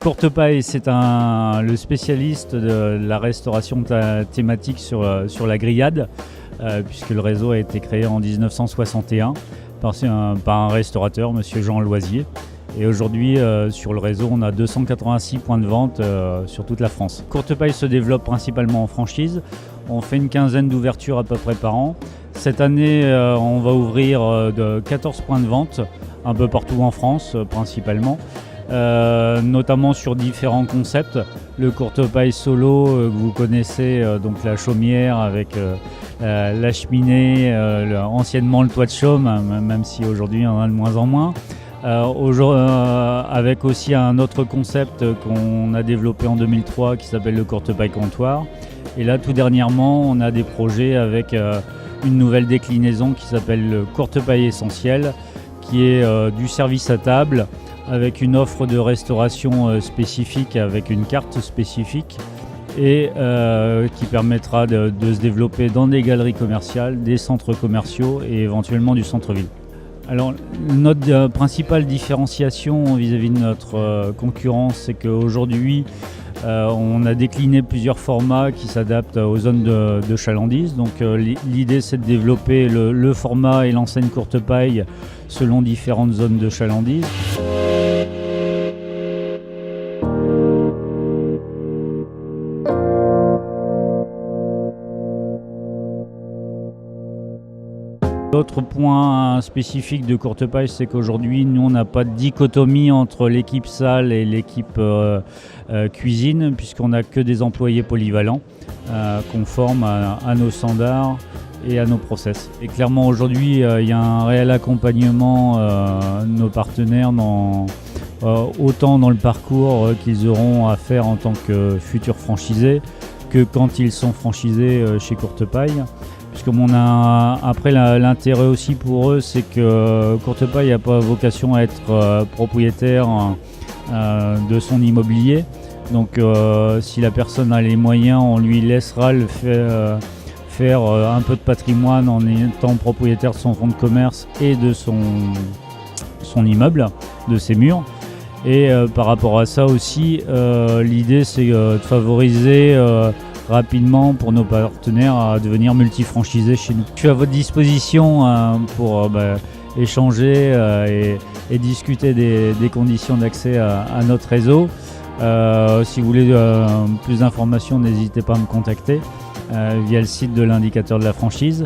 Courtepaille, c'est le spécialiste de la restauration thématique sur la grillade, puisque le réseau a été créé en 1961 par un restaurateur, monsieur Jean Loisier. Et aujourd'hui, sur le réseau, on a 286 points de vente sur toute la France. Courtepaille se développe principalement en franchise. On fait une quinzaine d'ouvertures à peu près par an. Cette année, on va ouvrir de 14 points de vente, un peu partout en France principalement. Notamment sur différents concepts. Le Courtepaille solo que vous connaissez, donc la chaumière avec la cheminée, anciennement le toit de chaume, même si aujourd'hui il y en a de moins en moins. Avec aussi un autre concept qu'on a développé en 2003 qui s'appelle le Courtepaille comptoir. Et là tout dernièrement on a des projets avec une nouvelle déclinaison qui s'appelle le Courtepaille essentiel, qui est du service à table avec une offre de restauration spécifique, avec une carte spécifique et qui permettra de se développer dans des galeries commerciales, des centres commerciaux et éventuellement du centre-ville. Alors notre principale différenciation vis-à-vis de notre concurrence, c'est qu'aujourd'hui on a décliné plusieurs formats qui s'adaptent aux zones de chalandise. Donc l'idée c'est de développer le format et l'enseigne Courtepaille selon différentes zones de chalandise. L'autre point spécifique de Courtepaille, c'est qu'aujourd'hui, nous, on n'a pas de dichotomie entre l'équipe salle et l'équipe cuisine, puisqu'on n'a que des employés polyvalents conformes à nos standards et à nos process. Et clairement, aujourd'hui, il y a un réel accompagnement de nos partenaires autant dans le parcours qu'ils auront à faire en tant que futurs franchisés que quand ils sont franchisés chez Courtepaille. Puisque après l'intérêt aussi pour eux, c'est que Courtepaille n'a pas vocation à être propriétaire de son immobilier. Donc si la personne a les moyens, on lui laissera le faire un peu de patrimoine en étant propriétaire de son fonds de commerce et de son immeuble, de ses murs. Et par rapport à ça aussi, l'idée c'est de favoriser rapidement pour nos partenaires à devenir multifranchisés chez nous. Je suis à votre disposition pour échanger et discuter des conditions d'accès à notre réseau. Si vous voulez plus d'informations, n'hésitez pas à me contacter via le site de l'indicateur de la franchise.